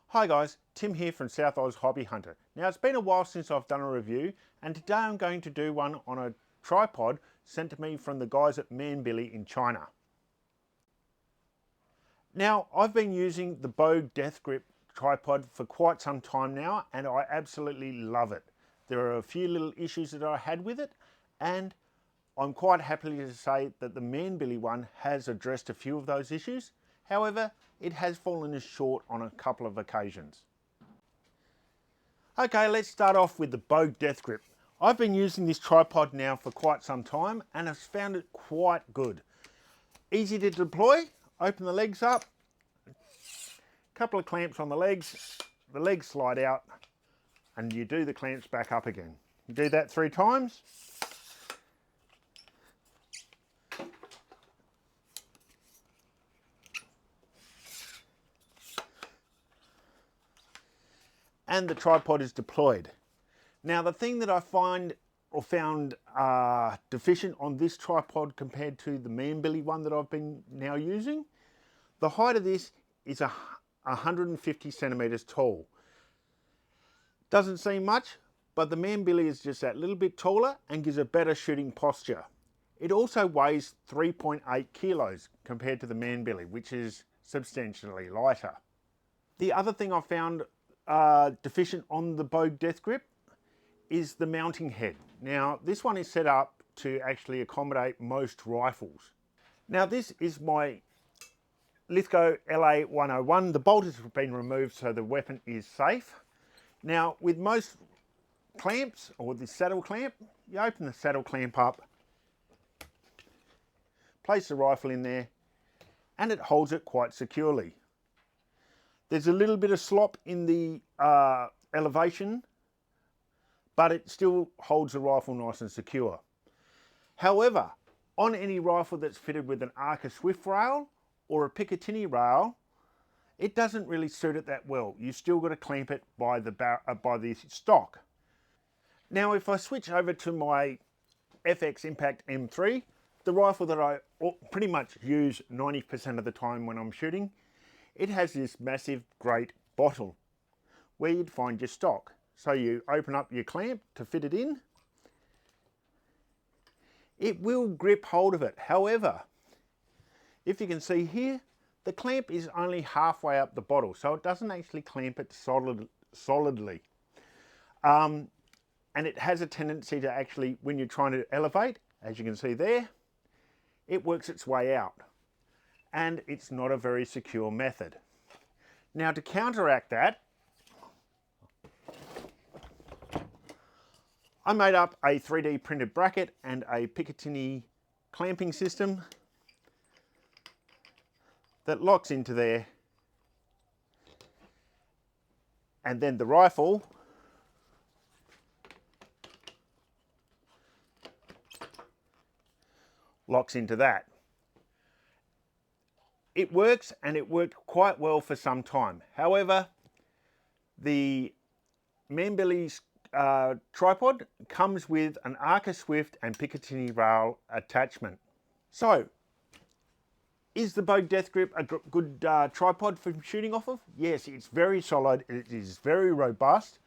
Hi guys, Tim here from South Oz Hobby Hunter. Now it's been a while since I've done a review, and today I'm going to do one on a tripod sent to me from the guys at Manbily in China. Now I've been using the Bogue Death Grip tripod for quite some time now, and I absolutely love it. There are a few little issues that I had with it, and I'm quite happy to say that the Manbily one has addressed a few of those issues. However, it has fallen short on a couple of occasions. Okay, let's start off with the Bogue Death Grip. I've been using this tripod now for quite some time and I've found it quite good. Easy to deploy, open the legs up, couple of clamps on the legs slide out, and you do the clamps back up again. You do that 3 times. And the tripod is deployed. Now the thing that I found deficient on this tripod compared to the Manbily one that I've been now using, the height of this is 150 centimeters tall. Doesn't seem much, but the Manbily is just that little bit taller and gives a better shooting posture. It also weighs 3.8 kilos compared to the Manbily, which is substantially lighter. The other thing I found deficient on the Bogue Death Grip is the mounting head. Now this one is set up to actually accommodate most rifles. Now this is my Lithgow LA101. The bolt has been removed so the weapon is safe. Now with most clamps, or the saddle clamp, you open the saddle clamp up, place the rifle in there, and it holds it quite securely. There's a little bit of slop in the elevation, but it still holds the rifle nice and secure. However, on any rifle that's fitted with an Arca Swift rail or a Picatinny rail, it doesn't really suit it that well. You still got to clamp it by the stock. Now if I switch over to my FX Impact M3, the rifle that I pretty much use 90% of the time when I'm shooting, it has this massive great bottle where you'd find your stock. So you open up your clamp to fit it in. It will grip hold of it. However, if you can see here, the clamp is only halfway up the bottle, so it doesn't actually clamp it solidly. And it has a tendency to actually, when you're trying to elevate, as you can see there, it works its way out. And it's not a very secure method. Now to counteract that, I made up a 3D printed bracket and a Picatinny clamping system that locks into there, and then the rifle locks into that. It works, and it worked quite well for some time. However, the Manbily's tripod comes with an Arca Swift and Picatinny rail attachment. So, is the Bogue Death Grip a good tripod for shooting off of? Yes, it's very solid, it is very robust.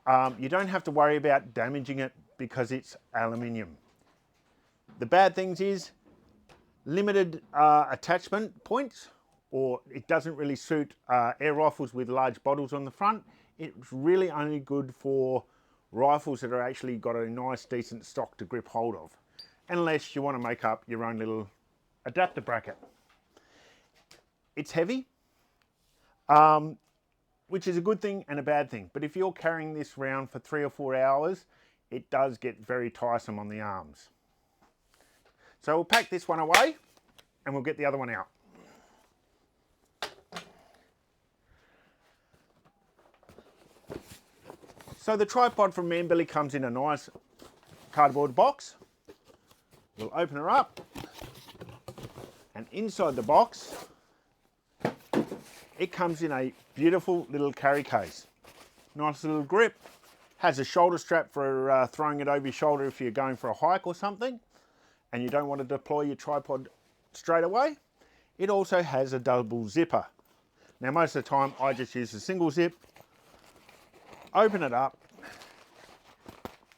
You don't have to worry about damaging it because it's aluminium. The bad things is limited attachment points, or it doesn't really suit air rifles with large bottles on the front. It's really only good for rifles that are actually got a nice decent stock to grip hold of, unless you want to make up your own little adapter bracket. It's heavy, which is a good thing and a bad thing, but if you're carrying this around for 3 or 4 hours, it does get very tiresome on the arms. So we'll pack this one away and we'll get the other one out. So the tripod from Manbily comes in a nice cardboard box. We'll open her up, and inside the box it comes in a beautiful little carry case. Nice little grip, has a shoulder strap for throwing it over your shoulder if you're going for a hike or something and you don't want to deploy your tripod straight away. It also has a double zipper. Now most of the time I just use a single zip, open it up,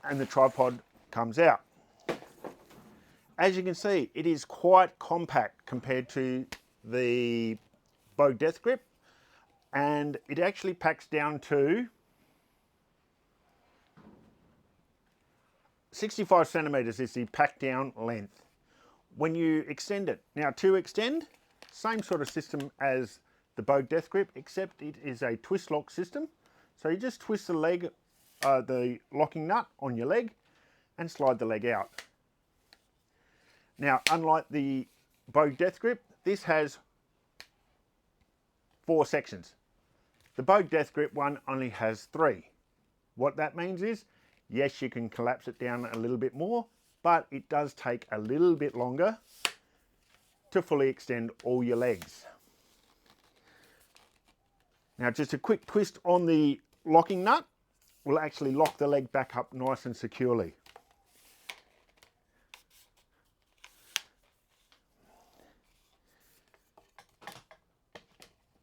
and the tripod comes out. As you can see, it is quite compact compared to the Bogue Death Grip, and it actually packs down to 65 centimeters is the pack down length when you extend it. Now to extend, same sort of system as the Bogue Death Grip, except it is a twist lock system. So you just twist the leg, the locking nut on your leg, and slide the leg out. Now, unlike the Bogue Death Grip, this has 4 sections. The Bogue Death Grip one only has 3. What that means is, yes, you can collapse it down a little bit more, but it does take a little bit longer to fully extend all your legs. Now, just a quick twist on the locking nut will actually lock the leg back up nice and securely.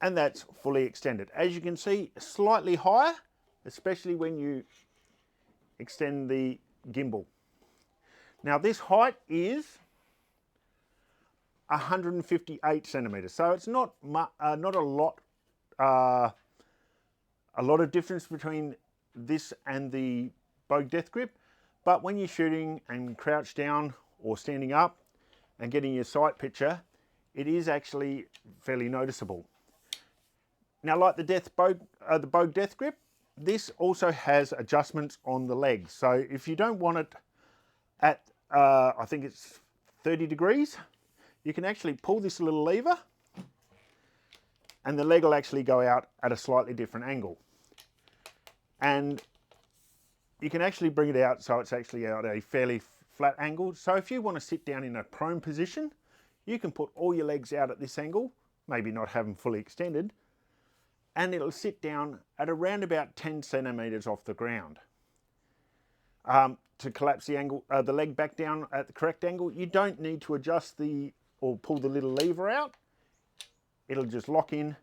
And that's fully extended. As you can see, slightly higher, especially when you extend the gimbal. Now this height is 158 centimeters, so it's not a lot of difference between this and the Bogue Death Grip, but when you're shooting and crouched down or standing up and getting your sight picture, it is actually fairly noticeable. Now, like the Bogue Death Grip, this also has adjustments on the legs. So if you don't want it at, I think it's 30 degrees, you can actually pull this little lever and the leg will actually go out at a slightly different angle. And you can actually bring it out so it's actually at a fairly flat angle. So if you want to sit down in a prone position, you can put all your legs out at this angle, maybe not have them fully extended, and it'll sit down at around about 10 centimeters off the ground. To collapse the angle, the leg back down at the correct angle, you don't need to adjust or pull the little lever out. It'll just lock in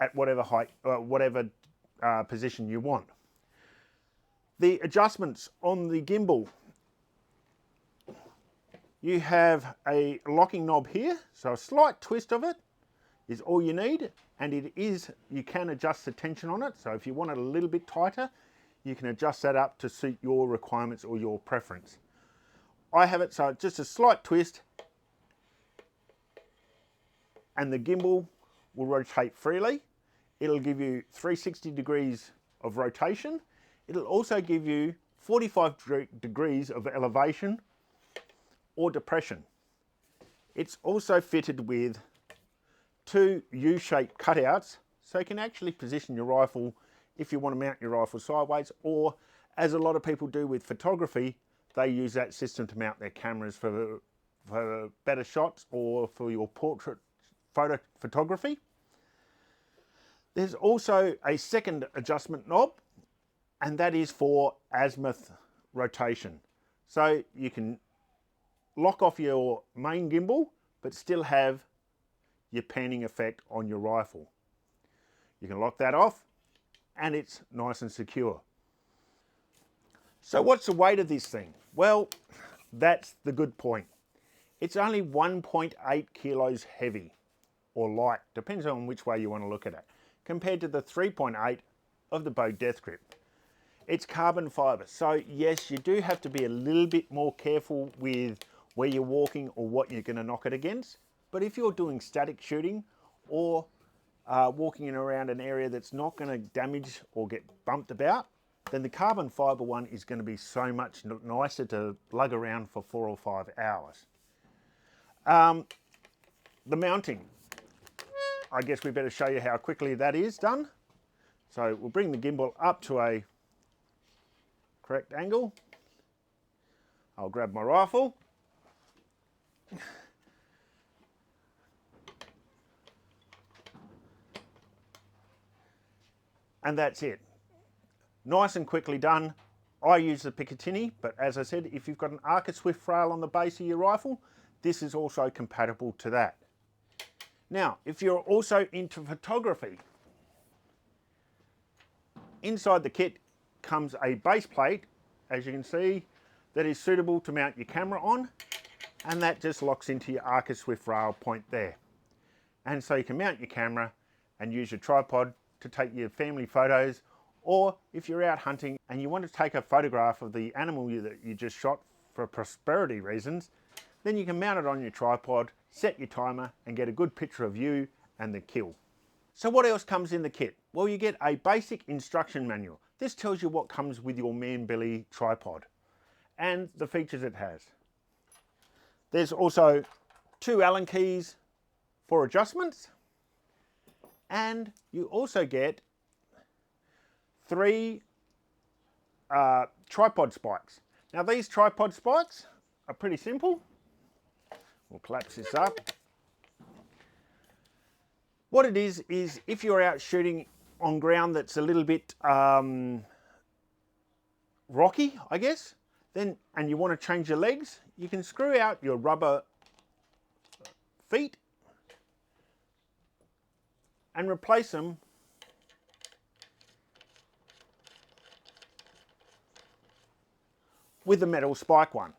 at whatever height, whatever position you want. The adjustments on the gimbal, you have a locking knob here, so a slight twist of it is all you need, and you can adjust the tension on it. So if you want it a little bit tighter, you can adjust that up to suit your requirements or your preference. I have it so just a slight twist and the gimbal will rotate freely. It'll give you 360 degrees of rotation. It'll also give you 45 degrees of elevation or depression. It's also fitted with 2 U-shaped cutouts, so you can actually position your rifle if you want to mount your rifle sideways, or as a lot of people do with photography, they use that system to mount their cameras for better shots or for your portrait photo photography. There's also a second adjustment knob, and that is for azimuth rotation. So you can lock off your main gimbal, but still have your panning effect on your rifle. You can lock that off and it's nice and secure. So what's the weight of this thing? Well, that's the good point. It's only 1.8 kilos heavy or light, depends on which way you want to look at it, compared to the 3.8 of the Bogue Death Grip. It's carbon fibre, so yes, you do have to be a little bit more careful with where you're walking or what you're going to knock it against. But if you're doing static shooting or walking in around an area that's not going to damage or get bumped about, then the carbon fibre one is going to be so much nicer to lug around for 4 or 5 hours. The mounting, I guess we better show you how quickly that is done. So we'll bring the gimbal up to a correct angle. I'll grab my rifle. And that's it. Nice and quickly done. I use the Picatinny, but as I said, if you've got an Arca Swift rail on the base of your rifle, this is also compatible to that. Now, if you're also into photography, inside the kit comes a base plate, as you can see, that is suitable to mount your camera on, and that just locks into your Arca Swift rail point there. And so you can mount your camera and use your tripod to take your family photos, or if you're out hunting and you want to take a photograph of the animal that you just shot for prosperity reasons, then you can mount it on your tripod, set your timer, and get a good picture of you and the kill. So what else comes in the kit? Well, you get a basic instruction manual. This tells you what comes with your Manbily tripod and the features it has. There's also 2 Allen keys for adjustments, and you also get 3 tripod spikes. Now these tripod spikes are pretty simple. We'll collapse this up. What it is if you're out shooting on ground that's a little bit rocky, I guess, then and you want to change your legs, you can screw out your rubber feet and replace them with the metal spike one.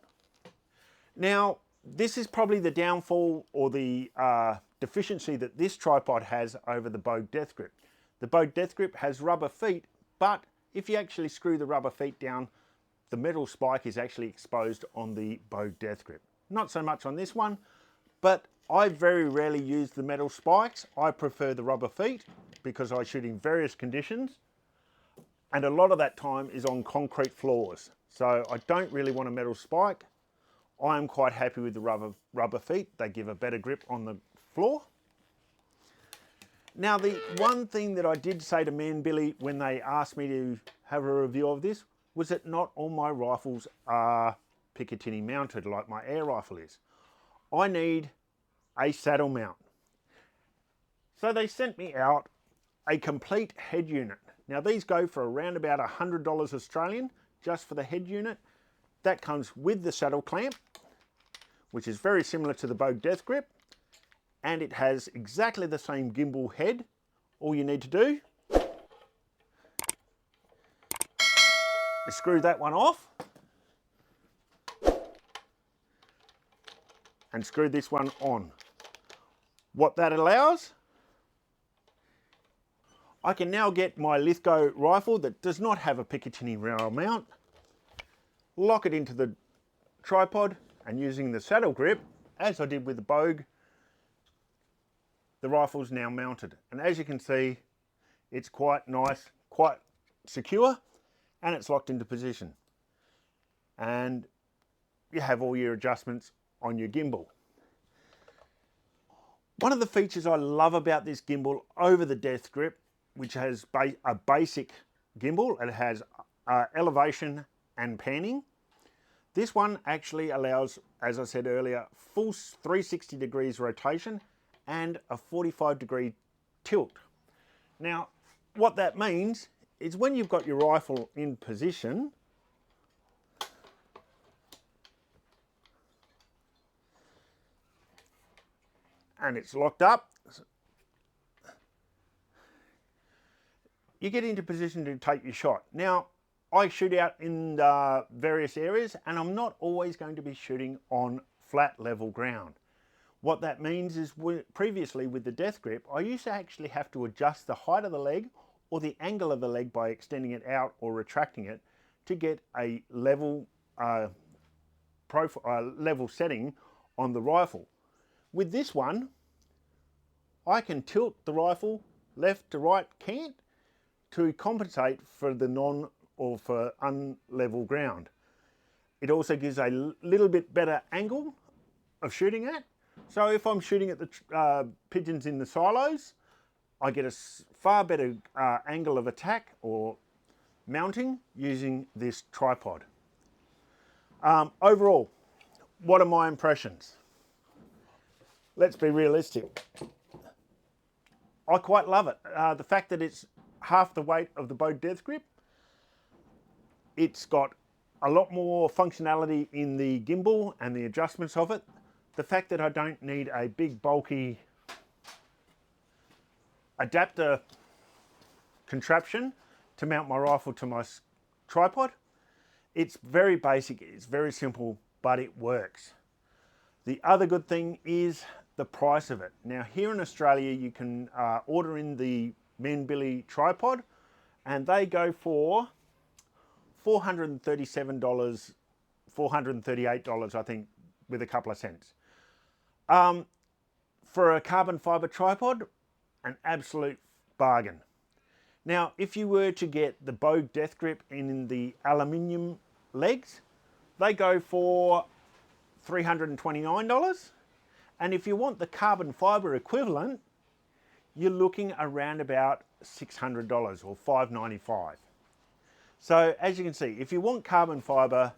Now, this is probably the downfall or the deficiency that this tripod has over the Bogue Death Grip. The Bogue Death Grip has rubber feet, but if you actually screw the rubber feet down, the metal spike is actually exposed on the Bogue Death Grip. Not so much on this one, but I very rarely use the metal spikes. I prefer the rubber feet because I shoot in various conditions, and a lot of that time is on concrete floors. So I don't really want a metal spike. I am quite happy with the rubber feet. They give a better grip on the floor. Now, the one thing that I did say to Manbily when they asked me to have a review of this was that not all my rifles are Picatinny mounted like my air rifle is. I need a saddle mount. So they sent me out a complete head unit. Now these go for around about $100 Australian just for the head unit. That comes with the saddle clamp, which is very similar to the Bogue Death Grip, and it has exactly the same gimbal head. All you need to do is screw that one off and screw this one on. What that allows, I can now get my Lithgow rifle that does not have a Picatinny rail mount, lock it into the tripod, and using the saddle grip, as I did with the Bogue, the rifle's now mounted. And as you can see, it's quite nice, quite secure, and it's locked into position. And you have all your adjustments on your gimbal. One of the features I love about this gimbal over the Death Grip, which has a basic gimbal, it has elevation and panning. This one actually allows, as I said earlier, full 360 degrees rotation and a 45-degree tilt. Now, what that means is when you've got your rifle in position, and it's locked up, you get into position to take your shot. Now, I shoot out in various areas, and I'm not always going to be shooting on flat level ground. What that means is previously with the Death Grip, I used to actually have to adjust the height of the leg or the angle of the leg by extending it out or retracting it to get a level level setting on the rifle. With this one, I can tilt the rifle left to right cant to compensate for the for unlevel ground. It also gives a little bit better angle of shooting at. So if I'm shooting at the pigeons in the silos, I get a far better angle of attack or mounting using this tripod. Overall, what are my impressions? Let's be realistic. I quite love it. The fact that it's half the weight of the Bogue Death Grip. It's got a lot more functionality in the gimbal and the adjustments of it. The fact that I don't need a big bulky adapter contraption to mount my rifle to my tripod. It's very basic, it's very simple, but it works. The other good thing is the price of it. Now here in Australia you can order in the Manbily tripod and they go for $437, $438 I think, with a couple of cents. For a carbon fibre tripod, an absolute bargain. Now, if you were to get the Bogue Death Grip in the aluminium legs, they go for $329. And if you want the carbon fibre equivalent, you're looking around about $600 or $595. So as you can see, if you want carbon fibre,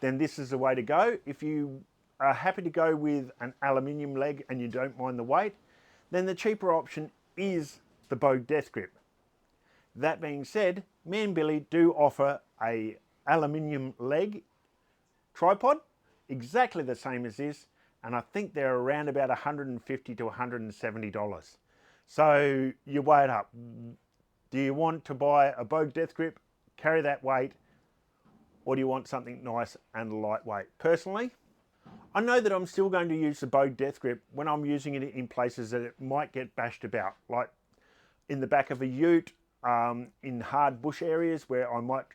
then this is the way to go. If you are happy to go with an aluminium leg and you don't mind the weight, then the cheaper option is the Bogue Death Grip. That being said, Manbily do offer a aluminium leg tripod, exactly the same as this, and I think they're around about $150 to $170. So you weigh it up. Do you want to buy a Bogue Death Grip, carry that weight, or do you want something nice and lightweight? Personally, I know that I'm still going to use the Bogue Death Grip when I'm using it in places that it might get bashed about, like in the back of a ute, in hard bush areas where I might,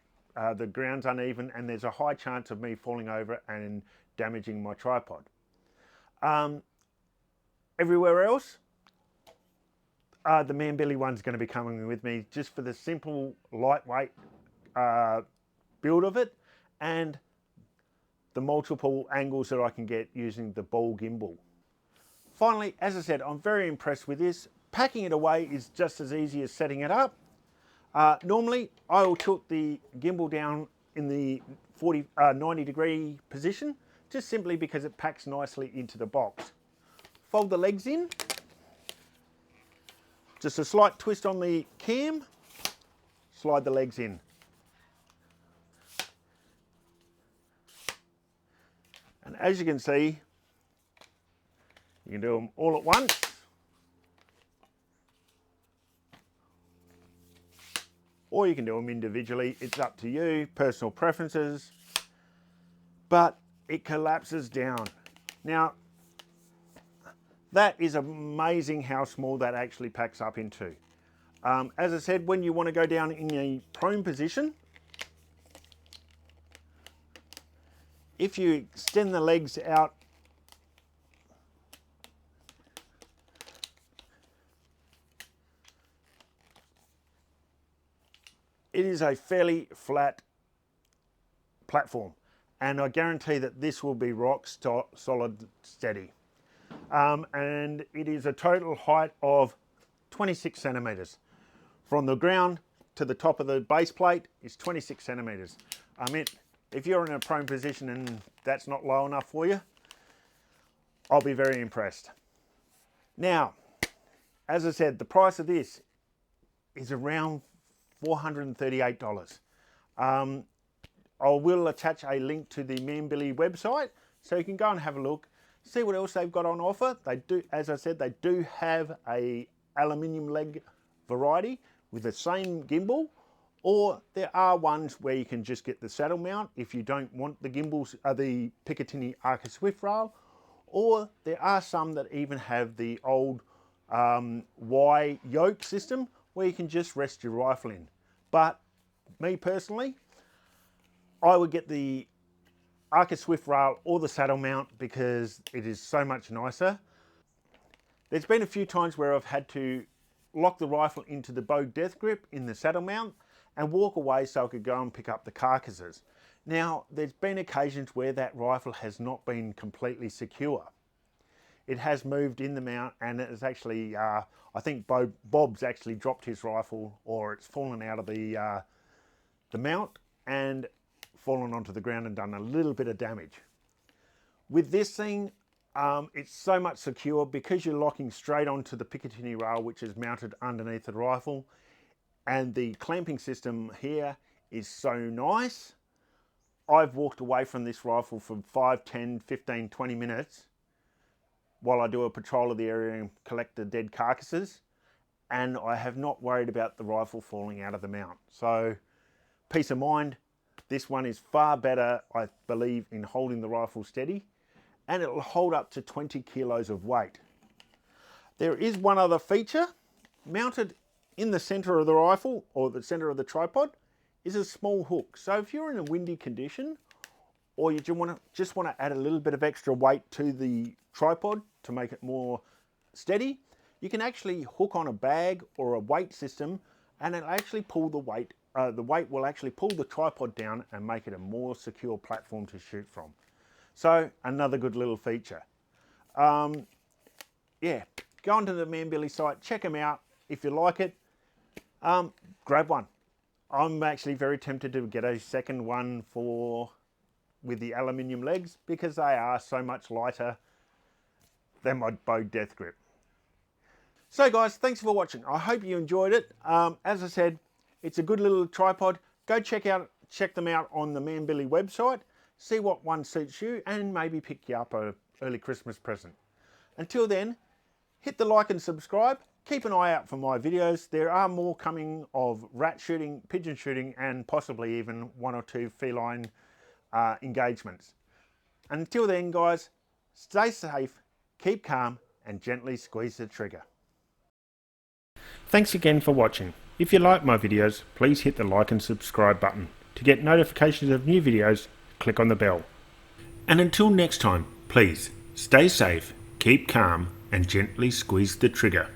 the ground's uneven and there's a high chance of me falling over and damaging my tripod. Everywhere else, the Manbily one's going to be coming with me just for the simple lightweight build of it and the multiple angles that I can get using the ball gimbal. Finally, as I said, I'm very impressed with this. Packing it away is just as easy as setting it up. Normally, I will tilt the gimbal down in the 90-degree position, just simply because it packs nicely into the box. Fold the legs in. Just a slight twist on the cam. Slide the legs in. And as you can see, you can do them all at once. Or you can do them individually. It's up to you, personal preferences. But it collapses down. Now, that is amazing how small that actually packs up into. As I said, when you want to go down in a prone position, if you extend the legs out it is a fairly flat platform, and I guarantee that this will be rock solid steady. And it is a total height of 26 centimeters. From the ground to the top of the base plate is 26 centimeters. I mean, if you're in a prone position and that's not low enough for you, I'll be very impressed. Now, as I said, the price of this is around $438. I will attach a link to the Manbily website so you can go and have a look, see what else they've got on offer. They do, as I said, they do have a aluminium leg variety with the same gimbal, or there are ones where you can just get the saddle mount if you don't want the gimbals, the Picatinny Arca Swift rail, or there are some that even have the old Y yoke system where you can just rest your rifle in. But me personally, I would get the Arca Swift rail or the saddle mount because it is so much nicer. There's been a few times where I've had to lock the rifle into the Bogue Death Grip in the saddle mount and walk away so I could go and pick up the carcasses. Now, there's been occasions where that rifle has not been completely secure. It has moved in the mount and it is actually, I think Bob's actually dropped his rifle, or it's fallen out of the mount and fallen onto the ground and done a little bit of damage. With this thing, it's so much secure because you're locking straight onto the Picatinny rail, which is mounted underneath the rifle, and the clamping system here is so nice. I've walked away from this rifle for 5, 10, 15, 20 minutes while I do a patrol of the area and collect the dead carcasses, and I have not worried about the rifle falling out of the mount. So peace of mind, this one is far better, I believe, in holding the rifle steady, and it will hold up to 20 kilos of weight. There is one other feature. Mounted in the center of the rifle, or the center of the tripod, is a small hook. So if you're in a windy condition, or you just want to add a little bit of extra weight to the tripod to make it more steady, you can actually hook on a bag or a weight system, and it'll actually pull the weight. The weight will actually pull the tripod down and make it a more secure platform to shoot from. So another good little feature. Yeah, go onto the Manbily site, check them out. If you like it, grab one. I'm actually very tempted to get a second one with the aluminium legs, because they are so much lighter than my bow death grip. So guys, thanks for watching. I hope you enjoyed it. As I said, it's a good little tripod. Go check them out on the Manbily website, see what one suits you, and maybe pick you up an early Christmas present. Until then, hit the like and subscribe. Keep an eye out for my videos. There are more coming of rat shooting, pigeon shooting, and possibly even 1 or 2 feline engagements. Until then, guys, stay safe, keep calm, and gently squeeze the trigger. Thanks again for watching. If you like my videos, please hit the like and subscribe button. To get notifications of new videos, click on the bell. And until next time, please stay safe, keep calm, and gently squeeze the trigger.